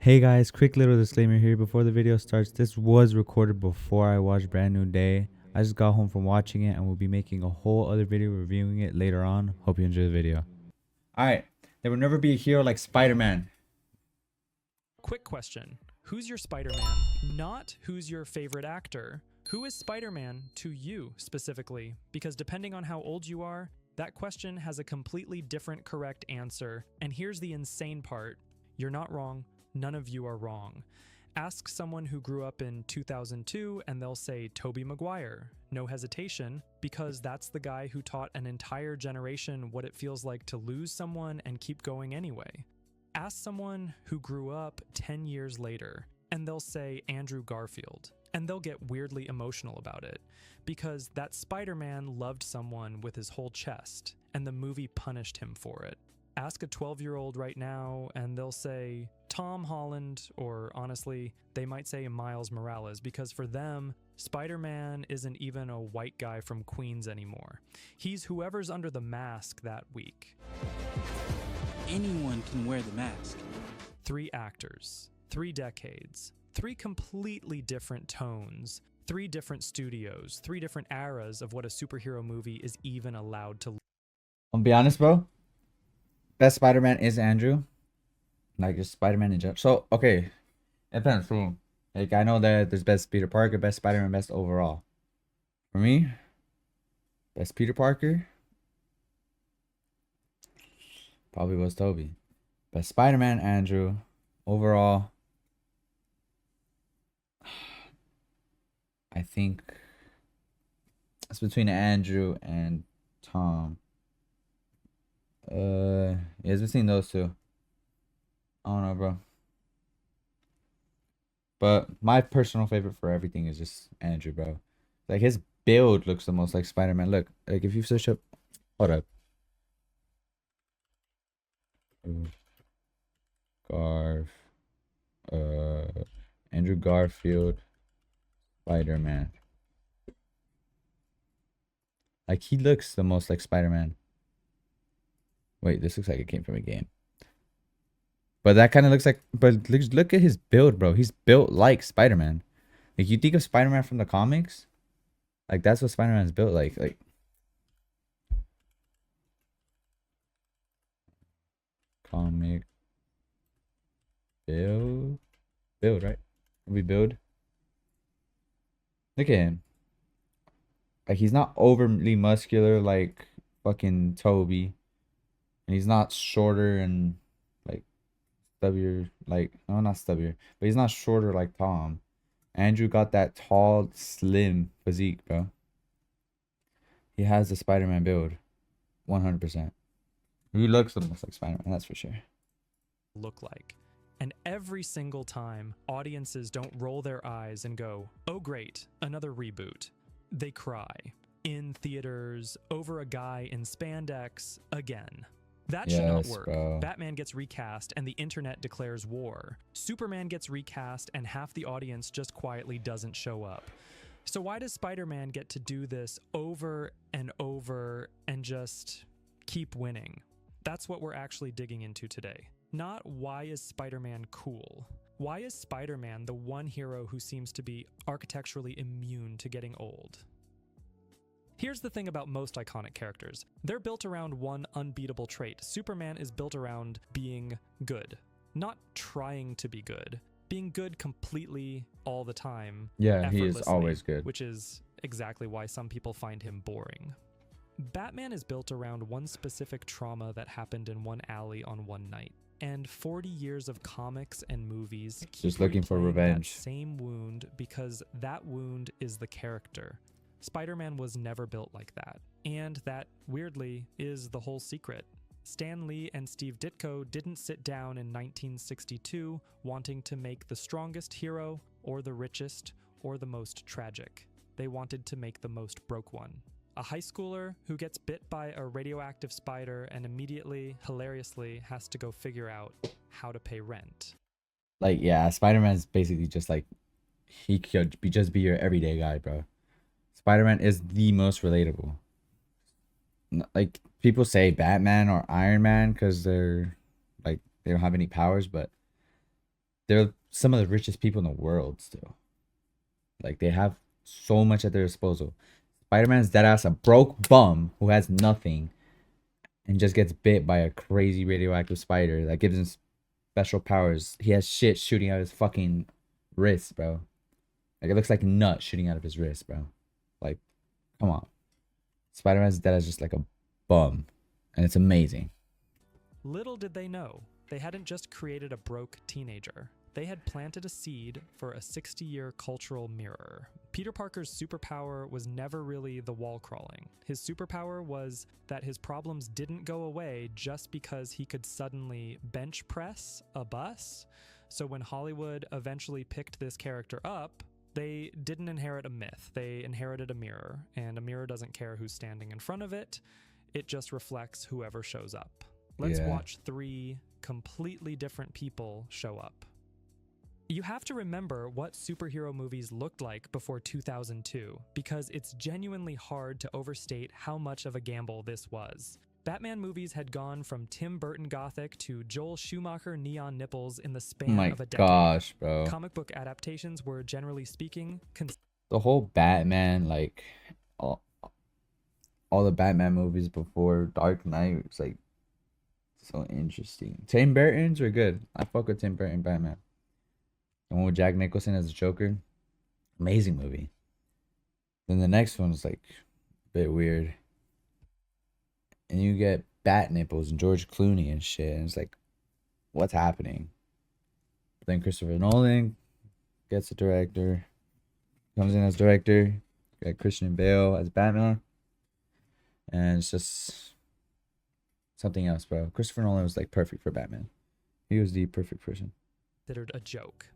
Hey guys, quick little disclaimer here before the video starts. This was recorded before I watched Brand New Day. I just got home from watching it and we'll be making a whole other video reviewing it later on. Hope you enjoy the video. Alright, there will never be a hero like Spider-Man. Quick question. Who's your Spider-Man? Not who's your favorite actor. Who is Spider-Man to you specifically? Because depending on how old you are, that question has a completely different correct answer. And here's the insane part. You're not wrong. None of you are wrong. Ask someone who grew up in 2002 and they'll say Tobey Maguire. No hesitation, because that's the guy who taught an entire generation what it feels like to lose someone and keep going anyway. Ask someone who grew up 10 years later and they'll say Andrew Garfield. And they'll get weirdly emotional about it, because that Spider-Man loved someone with his whole chest, and the movie punished him for it. Ask a 12-year-old right now, and they'll say Tom Holland, or honestly, they might say Miles Morales, because for them, Spider-Man isn't even a white guy from Queens anymore. He's whoever's under the mask that week. Anyone can wear the mask. 3 actors, 3 decades, 3 completely different tones, 3 different studios, 3 different eras of what a superhero movie is even allowed to. I'll be honest, bro. Best Spider-Man is Andrew. Like, just Spider-Man in general. So, okay. It depends. So, like, I know that there's best Peter Parker, best Spider-Man, best overall. For me, best Peter Parker probably was Tobey. Best Spider-Man, Andrew. Overall, I think it's between Andrew and Tom. Yeah, it's between those two. I don't know, bro. But my personal favorite for everything is just Andrew, bro. Like, his build looks the most like Spider-Man. Look, like, if you search up, hold up. Andrew Garfield, Spider-Man. Like, he looks the most like Spider-Man. Wait, this looks like it came from a game. But that kind of looks like, but look at his build, bro. He's built like Spider-Man. Like, you think of Spider-Man from the comics? Like, that's what Spider-Man's built like. Like, comic build, right? We build. Look at him. Like, he's not overly muscular like fucking Toby. And he's not shorter and like stubbier, like, no, not stubbier, but he's not shorter like Tom. Andrew got that tall, slim physique, bro. He has the Spider-Man build, 100%. He looks the most like Spider-Man, that's for sure. Look like. And every single time, audiences don't roll their eyes and go, oh great, another reboot. They cry. In theaters, over a guy in spandex, again. That should not work. Bro. Batman gets recast and the internet declares war. Superman gets recast and half the audience just quietly doesn't show up. So why does Spider-Man get to do this over and over and just keep winning? That's what we're actually digging into today. Not why is Spider-Man cool? Why is Spider-Man the one hero who seems to be architecturally immune to getting old? Here's the thing about most iconic characters. They're built around one unbeatable trait. Superman is built around being good. Not trying to be good. Being good completely all the time. Yeah, he is always good. Which is exactly why some people find him boring. Batman is built around one specific trauma that happened in one alley on one night. And 40 years of comics and movies keep just looking for revenge. That same wound, because that wound is the character. Spider-Man was never built like that. And that, weirdly, is the whole secret. Stan Lee and Steve Ditko didn't sit down in 1962 wanting to make the strongest hero, or the richest, or the most tragic. They wanted to make the most broke one. A high schooler who gets bit by a radioactive spider and immediately, hilariously, has to go figure out how to pay rent. Like, yeah, Spider-Man's basically just like, he could just be your everyday guy, bro. Spider-Man is the most relatable. Like, people say Batman or Iron Man because they're like, they don't have any powers, but they're some of the richest people in the world still. Like they have so much at their disposal. Spider-Man's dead ass a broke bum who has nothing and just gets bit by a crazy radioactive spider that gives him special powers. He has shit shooting out his fucking wrist, bro. Like it looks like nut shooting out of his wrist, bro. Like, come on. Spider-Man's dead as just like a bum. And it's amazing. Little did they know, they hadn't just created a broke teenager. They had planted a seed for a 60-year cultural mirror. Peter Parker's superpower was never really the wall crawling. His superpower was that his problems didn't go away just because he could suddenly bench press a bus. So when Hollywood eventually picked this character up, they didn't inherit a myth. They inherited a mirror, and a mirror doesn't care who's standing in front of it. It just reflects whoever shows up. Let's watch 3 completely different people show up. You have to remember what superhero movies looked like before 2002, because it's genuinely hard to overstate how much of a gamble this was. Batman movies had gone from Tim Burton Gothic to Joel Schumacher neon nipples in the span of a decade. Gosh, bro. Comic book adaptations were, generally speaking, the whole Batman, like all the Batman movies before Dark Knight was like so interesting. Tim Burton's were good. I fuck with Tim Burton Batman. The one with Jack Nicholson as the Joker, amazing movie. Then the next one was like a bit weird. And you get Bat Nipples and George Clooney and shit. And it's like, what's happening? But then Christopher Nolan gets a director. Comes in as director. You got Christian Bale as Batman. And it's just something else, bro. Christopher Nolan was like perfect for Batman. He was the perfect person. Considered a joke.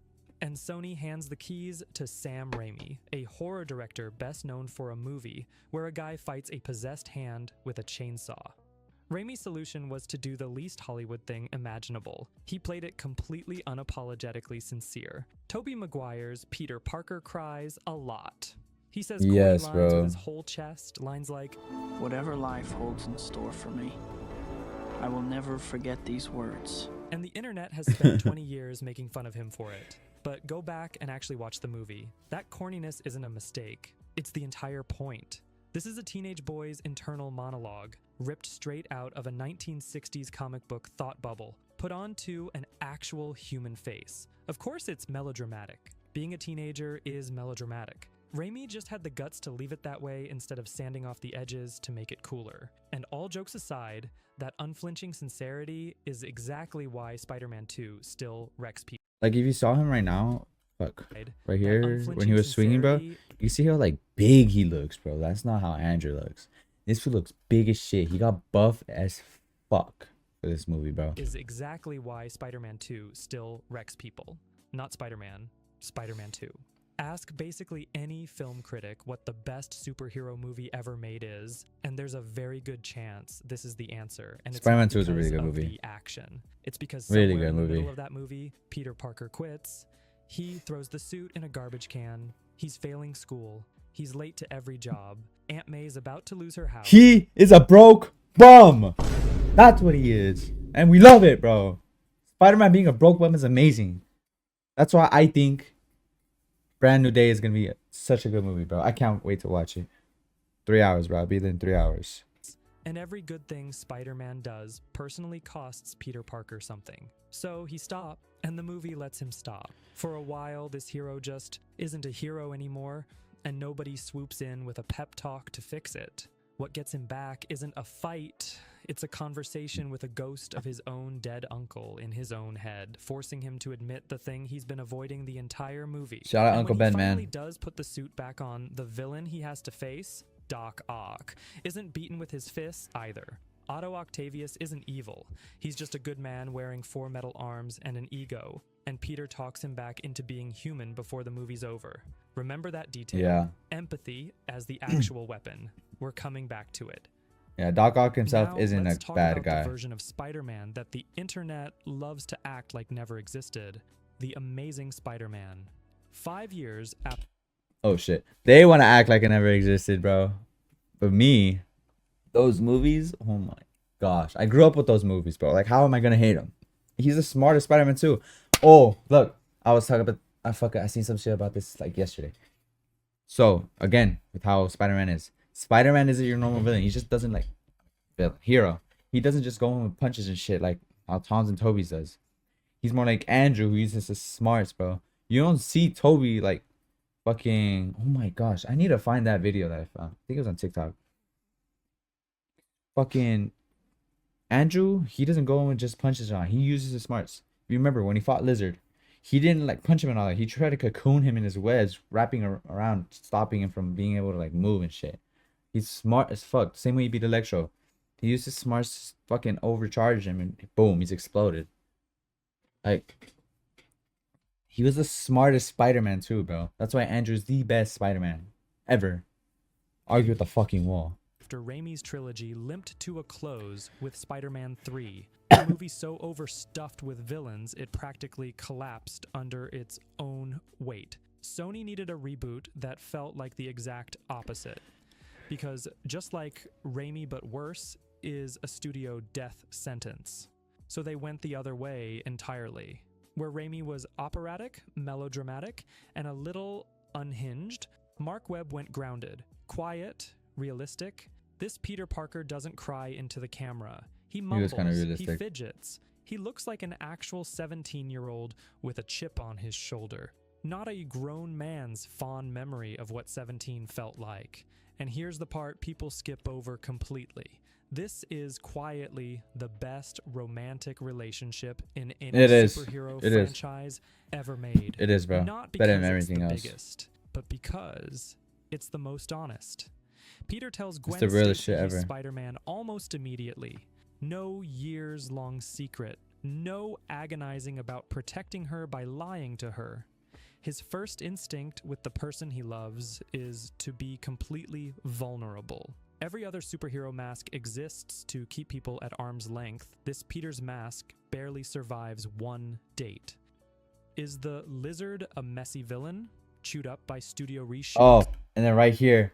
And Sony hands the keys to Sam Raimi, a horror director best known for a movie where a guy fights a possessed hand with a chainsaw. Raimi's solution was to do the least Hollywood thing imaginable. He played it completely unapologetically sincere. Tobey Maguire's Peter Parker cries a lot. He says cool lines with his whole chest, lines like, "Whatever life holds in store for me, I will never forget these words." And the internet has spent 20 years making fun of him for it. But go back and actually watch the movie. That corniness isn't a mistake. It's the entire point. This is a teenage boy's internal monologue, ripped straight out of a 1960s comic book thought bubble, put onto an actual human face. Of course it's melodramatic. Being a teenager is melodramatic. Raimi just had the guts to leave it that way instead of sanding off the edges to make it cooler. And all jokes aside, that unflinching sincerity is exactly why Spider-Man 2 still wrecks people. Like if you saw him right now, fuck, right here when he was swinging, bro, you see how like big he looks, bro. That's not how Andrew looks. This fool looks big as shit. He got buff as fuck for this movie, bro. Is exactly why Spider-Man 2 still wrecks people. Not Spider-Man, Spider-Man 2. Ask basically any film critic what the best superhero movie ever made is, and there's a very good chance this is the answer. And it's Spider-Man 2 is a really good movie. The action. It's because somewhere really good in the movie. middle of that movie, Peter Parker quits. He throws the suit in a garbage can. He's failing school. He's late to every job. Aunt May's about to lose her house. He is a broke bum. That's what he is. And we love it, bro. Spider-Man being a broke bum is amazing. That's why I think Brand New Day is going to be such a good movie, bro. I can't wait to watch it. 3 hours, bro. I'll be there in 3 hours. And every good thing Spider-Man does personally costs Peter Parker something. So he stopped, and the movie lets him stop. For a while, this hero just isn't a hero anymore, and nobody swoops in with a pep talk to fix it. What gets him back isn't a fight, it's a conversation with a ghost of his own dead uncle in his own head, forcing him to admit the thing he's been avoiding the entire movie. Shout out Uncle Ben, man. When he finally does put the suit back on, the villain he has to face, Doc Ock, isn't beaten with his fists either. Otto Octavius isn't evil. He's just a good man wearing 4 metal arms and an ego, and Peter talks him back into being human before the movie's over. Remember that detail? Yeah. Empathy as the actual weapon. We're coming back to it. Yeah, Doc Ock himself Now, isn't let's a talk bad about guy. The version of Spider-Man that the internet loves to act like never existed. The Amazing Spider-Man. 5 years after... Oh shit. They want to act like it never existed, bro. But me, those movies, oh my gosh. I grew up with those movies, bro. Like, how am I going to hate him? He's the smartest Spider-Man too. Oh, look. I was talking about I seen some shit about this like yesterday. So again, with how Spider-Man is. Spider-Man isn't your normal villain. He just doesn't like hero. He doesn't just go in with punches and shit like how Tom's and Toby's does. He's more like Andrew, who uses his smarts, bro. You don't see Toby like fucking. Oh my gosh, I need to find that video that I found. I think it was on TikTok. Fucking Andrew, he doesn't go in with just punches on. He uses his smarts. You remember when he fought Lizard? He didn't like punch him and all that. He tried to cocoon him in his webs, wrapping around, stopping him from being able to like move and shit. He's smart as fuck. Same way he beat Electro. He used his smarts to fucking overcharge him and boom, he's exploded. Like, he was the smartest Spider-Man too, bro. That's why Andrew's the best Spider-Man ever. Argue with the fucking wall. After Raimi's trilogy limped to a close with Spider-Man 3, a movie so overstuffed with villains it practically collapsed under its own weight. Sony needed a reboot that felt like the exact opposite. Because just like Raimi but worse is a studio death sentence. So they went the other way entirely. Where Raimi was operatic, melodramatic, and a little unhinged, Mark Webb went grounded, quiet, realistic. This Peter Parker doesn't cry into the camera. He mumbles, he fidgets. He looks like an actual 17-year-old with a chip on his shoulder. Not a grown man's fond memory of what 17 felt like. And here's the part people skip over completely. This is quietly the best romantic relationship in any superhero franchise ever made. It is, bro. Not because it's the biggest, but because it's the most honest. Peter tells Gwen Stacy he's Spider-Man almost immediately. No years-long secret. No agonizing about protecting her by lying to her. His first instinct with the person he loves is to be completely vulnerable. Every other superhero mask exists to keep people at arm's length. This Peter's mask barely survives one date. Is the Lizard a messy villain? Chewed up by studio reshoot? Oh, and then right here,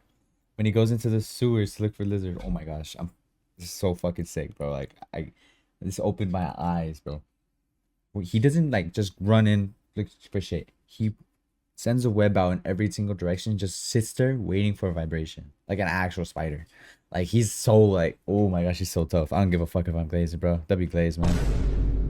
when he goes into the sewers to look for Lizard. Oh my gosh, this is so fucking sick, bro. Like, this opened my eyes, bro. He doesn't like just run in, look for shit. He sends a web out in every single direction, just sits there waiting for a vibration, like an actual spider. Like, he's so like, oh my gosh, he's so tough. I don't give a fuck if I'm glazed, bro. W glazed, man.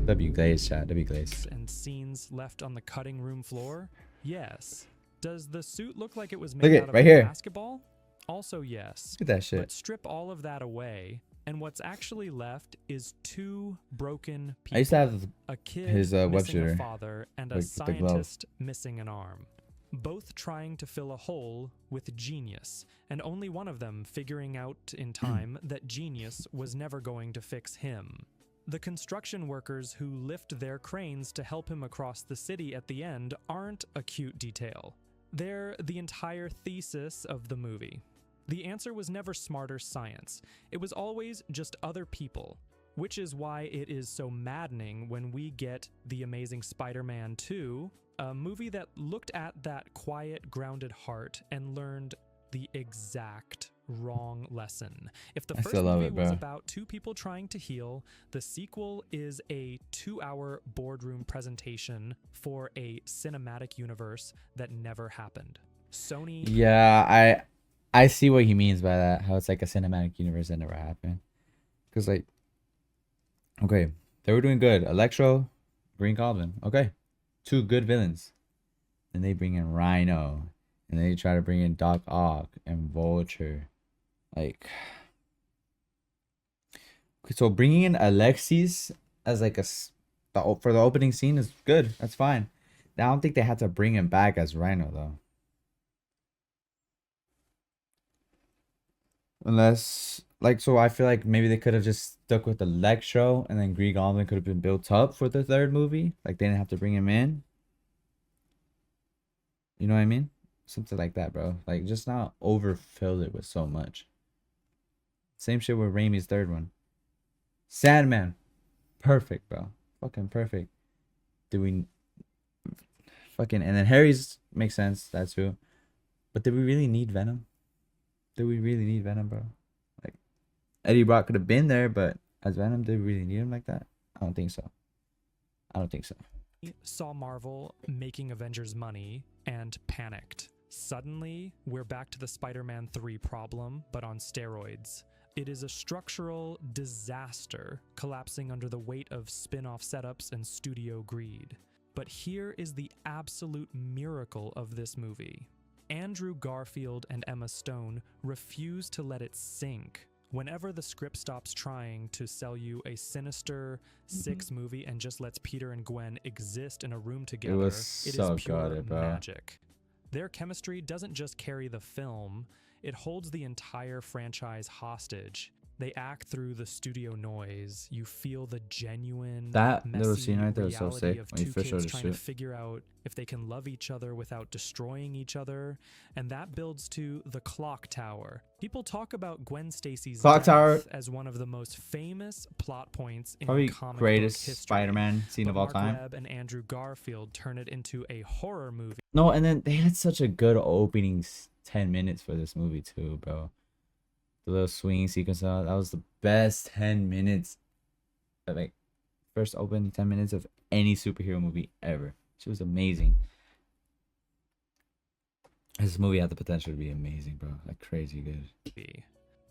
W glazed, chat. W glazed. And scenes left on the cutting room floor? Yes. Does the suit look like it was made out of a basketball? Also yes. Look at that shit. But strip all of that away, and what's actually left is two broken people. I used to have a kid his missing web shooter, a father and a scientist missing an arm. Both trying to fill a hole with genius, and only one of them figuring out in time that genius was never going to fix him. The construction workers who lift their cranes to help him across the city at the end aren't a cute detail. They're the entire thesis of the movie. The answer was never smarter science. It was always just other people, which is why it is so maddening when we get The Amazing Spider-Man 2, a movie that looked at that quiet, grounded heart and learned the exact wrong lesson. If the first movie was about two people trying to heal, the sequel is a 2-hour boardroom presentation for a cinematic universe that never happened. Sony... Yeah, I see what he means by that. How it's like a cinematic universe that never happened. Because, like, okay, they were doing good. Electro, Green Goblin. Okay, two good villains. And they bring in Rhino. And they try to bring in Doc Ock and Vulture. Like, so bringing in Alexis as like for the opening scene is good. That's fine. I don't think they had to bring him back as Rhino though. Unless, like, so I feel like maybe they could have just stuck with Electro and then Green Goblin could have been built up for the third movie. Like, they didn't have to bring him in. You know what I mean? Something like that, bro. Like, just not overfill it with so much. Same shit with Raimi's third one. Sandman. Perfect, bro. Fucking perfect. And then Harry's makes sense, that too. But did we really need Venom? Did we really need Venom, bro? Like, Eddie Brock could have been there, but as Venom, did we really need him like that? I don't think so. saw Marvel making Avengers money and panicked. Suddenly, we're back to the Spider-Man 3 problem, but on steroids. It is a structural disaster, collapsing under the weight of spin-off setups and studio greed. But here is the absolute miracle of this movie. Andrew Garfield and Emma Stone refuse to let it sink. Whenever the script stops trying to sell you a sinister, sick movie and just lets Peter and Gwen exist in a room together, It was it so is pure good, bro. magic. Their chemistry doesn't just carry the film, it holds the entire franchise hostage. They act through the studio noise. You feel the genuine, That messy little scene right there was so reality sick of when he two first showed kids his trying to shit. figure out if they can love each other without destroying each other. And that builds to the Clock Tower. People talk about Gwen Stacy's Clock death Tower, as one of the most famous plot points in probably comic greatest book history. Spider-Man scene But of all Mark time. Webb and Andrew Garfield turn it into a horror movie. No, and then they had such a good opening 10 minutes for this movie too, bro. The little swinging sequence, that was the best 10 minutes, like first opening 10 minutes of any superhero movie ever. She was amazing. This movie had the potential to be amazing, bro. Like crazy good.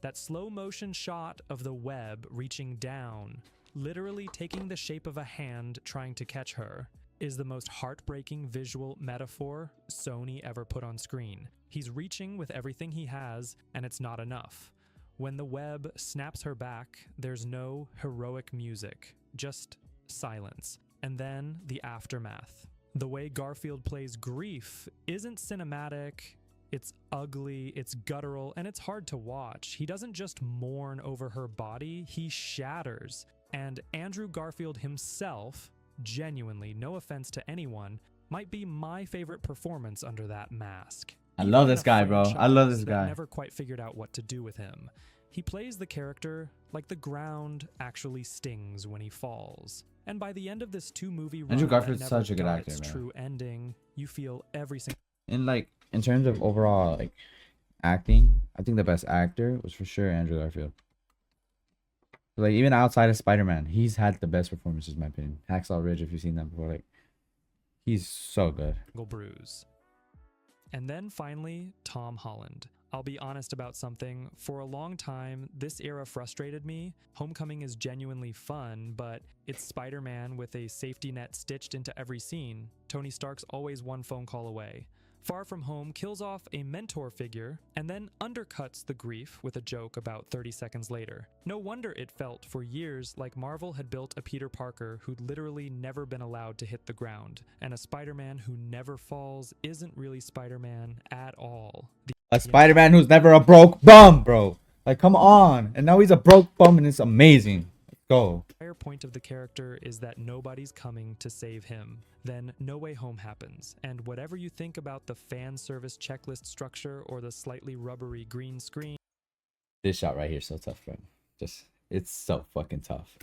That slow motion shot of the web reaching down, literally taking the shape of a hand trying to catch her, is the most heartbreaking visual metaphor Sony ever put on screen. He's reaching with everything he has, and it's not enough. When the web snaps her back, there's no heroic music, just silence. And then the aftermath. The way Garfield plays grief isn't cinematic, it's ugly, it's guttural, and it's hard to watch. He doesn't just mourn over her body, he shatters. And Andrew Garfield himself, genuinely, no offense to anyone, might be my favorite performance under that mask. I Even love in this a guy, bro. I love this franchise that guy. never quite figured out what to do with him. He plays the character like the ground actually stings when he falls. And by the end of this two-movie run Andrew that Garfield's never such a good got actor, its man. true ending, you feel every single And like in terms of overall like acting, I think the best actor was for sure Andrew Garfield. Like even outside of Spider-Man, he's had the best performances in my opinion. Hacksaw Ridge, if you've seen that before, like he's so good. bruise. And then finally, Tom Holland. I'll be honest about something. For a long time, this era frustrated me. Homecoming is genuinely fun, but it's Spider-Man with a safety net stitched into every scene. Tony Stark's always one phone call away. Far From Home kills off a mentor figure and then undercuts the grief with a joke about 30 seconds later. No wonder it felt for years like Marvel had built a Peter Parker who'd literally never been allowed to hit the ground, and a Spider-Man who never falls isn't really Spider-Man at all. A Spider-Man who's never a broke bum, bro. Like come on. And now he's a broke bum and it's amazing. Let's go. The entire point of the character is that nobody's coming to save him. Then No Way Home happens, and whatever you think about the fan service checklist structure or the slightly rubbery green screen, This shot right here is so tough, bro. It's so fucking tough.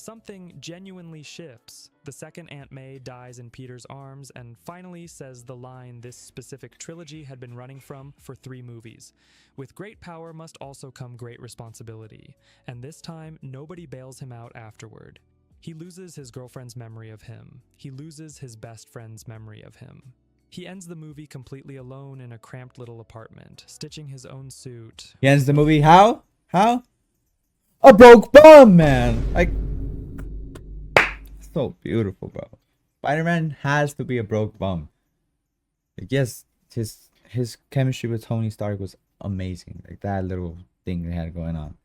something genuinely shifts. The second Aunt May dies in Peter's arms and finally says the line this specific trilogy had been running from for 3 movies. With great power must also come great responsibility. And this time, nobody bails him out afterward. He loses his girlfriend's memory of him. He loses his best friend's memory of him. He ends the movie completely alone in a cramped little apartment, stitching his own suit. He ends the movie how? How? A broke bum, man. Like so beautiful, bro. Spider-Man has to be a broke bum. Like yes, his chemistry with Tony Stark was amazing. Like that little thing they had going on.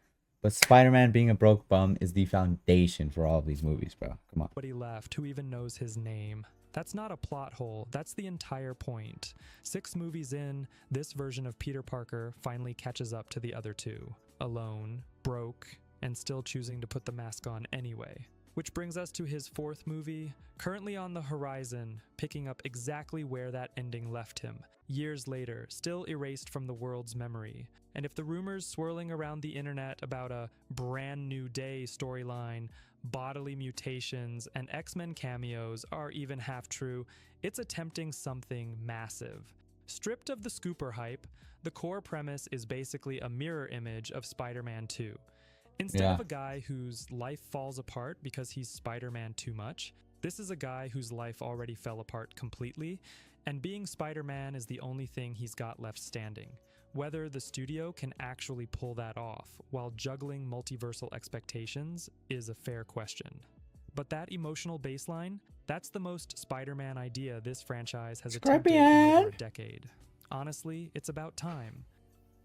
But Spider-Man being a broke bum is the foundation for all of these movies, bro. Come on. Nobody left who even knows his name. That's not a plot hole, that's the entire point. 6 movies in, this version of Peter Parker finally catches up to the other 2. Alone, broke, and still choosing to put the mask on anyway. Which brings us to his 4th movie, currently on the horizon, picking up exactly where that ending left him. Years later, still erased from the world's memory. And if the rumors swirling around the internet about a brand new day storyline, bodily mutations, and X-Men cameos are even half true, it's attempting something massive. Stripped of the scooper hype, the core premise is basically a mirror image of Spider-Man 2. Instead of a guy whose life falls apart because he's Spider-Man too much, This is a guy whose life already fell apart completely, and being Spider-Man is the only thing he's got left standing. Whether the studio can actually pull that off while juggling multiversal expectations is a fair question. But that emotional baseline, that's the most Spider-Man idea this franchise has attempted in over a decade. Honestly, it's about time.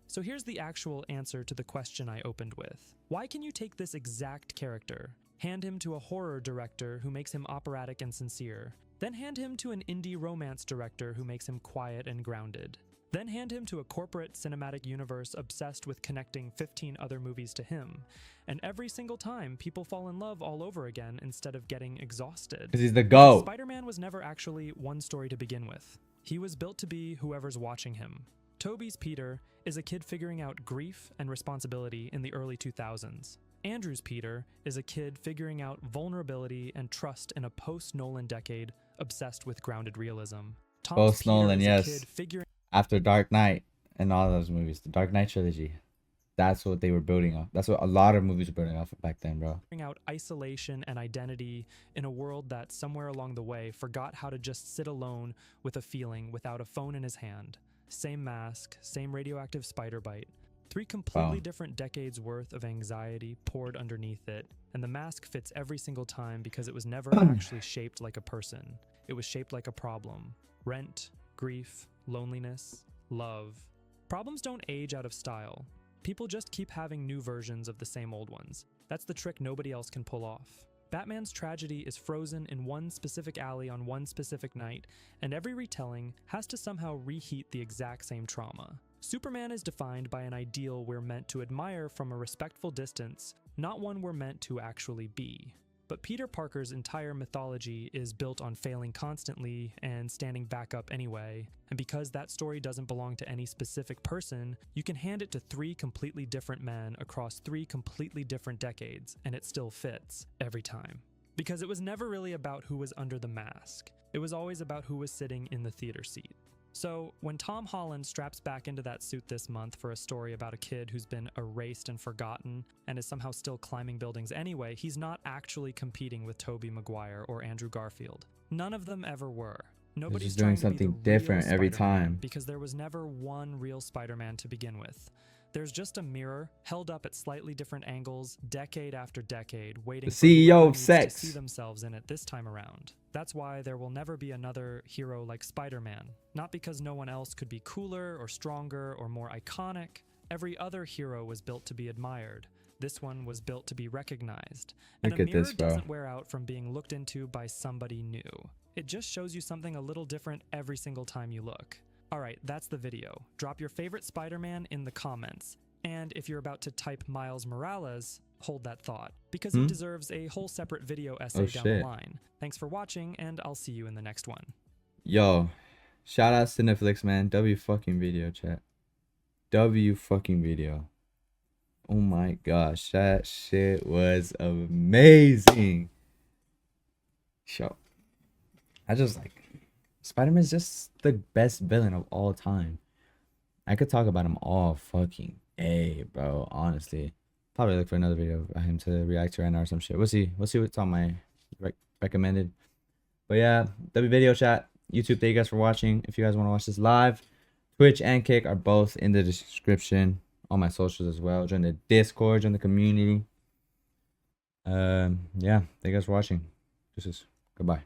So here's the actual answer to the question I opened with. Why can you take this exact character, hand him to a horror director who makes him operatic and sincere, then hand him to an indie romance director who makes him quiet and grounded, then hand him to a corporate cinematic universe obsessed with connecting 15 other movies to him, and every single time people fall in love all over again instead of getting exhausted? Because he's the GOAT. Spider-Man was never actually one story to begin with. He was built to be whoever's watching him. Tobey's Peter is a kid figuring out grief and responsibility in the early 2000s. Andrew's Peter is a kid figuring out vulnerability and trust in a post-Nolan decade obsessed with grounded realism. Post-Nolan, yes. Kid figuring After Dark Knight and all those movies, the Dark Knight trilogy. That's what they were building off. That's what a lot of movies were building off of back then, bro. out isolation and identity in a world that somewhere along the way forgot how to just sit alone with a feeling without a phone in his hand. Same mask, same radioactive spider bite. 3 completely different decades worth of anxiety poured underneath it, and the mask fits every single time because it was never actually shaped like a person. It was shaped like a problem. Rent, grief, loneliness, love. Problems don't age out of style. People just keep having new versions of the same old ones. That's the trick nobody else can pull off. Batman's tragedy is frozen in one specific alley on one specific night, and every retelling has to somehow reheat the exact same trauma. Superman is defined by an ideal we're meant to admire from a respectful distance, not one we're meant to actually be. But Peter Parker's entire mythology is built on failing constantly and standing back up anyway, and because that story doesn't belong to any specific person, you can hand it to 3 completely different men across 3 completely different decades, and it still fits, every time. Because it was never really about who was under the mask. It was always about who was sitting in the theater seat. So, when Tom Holland straps back into that suit this month for a story about a kid who's been erased and forgotten and is somehow still climbing buildings anyway, he's not actually competing with Tobey Maguire or Andrew Garfield. None of them ever were. Nobody's doing trying to be something the real different every Spider-Man time. because there was never one real Spider-Man to begin with. There's just a mirror held up at slightly different angles, decade after decade, waiting The for whoever CEO of needs sex. to see themselves in it this time around. That's why there will never be another hero like Spider-Man. Not because no one else could be cooler or stronger or more iconic. Every other hero was built to be admired. This one was built to be recognized. And Look a at mirror this, bro. doesn't wear out from being looked into by somebody new. It just shows you something a little different every single time you look. Alright, that's the video. Drop your favorite Spider-Man in the comments. And if you're about to type Miles Morales, hold that thought, because he deserves a whole separate video essay down the line. Thanks for watching, and I'll see you in the next one. Yo, shout out to Netflix, man. W fucking video, chat. W fucking video. Oh my gosh, that shit was amazing. Yo, I just like Spider-Man's just the best villain of all time. I could talk about him all fucking day, bro. Honestly, probably look for another video of him to react to right now or some shit. We'll see what's on my recommended. But yeah, W video, chat. YouTube, thank you guys for watching. If you guys want to watch this live, Twitch and Kick are both in the description. All my socials as well. Join the Discord, join the community. Yeah, thank you guys for watching. Goodbye.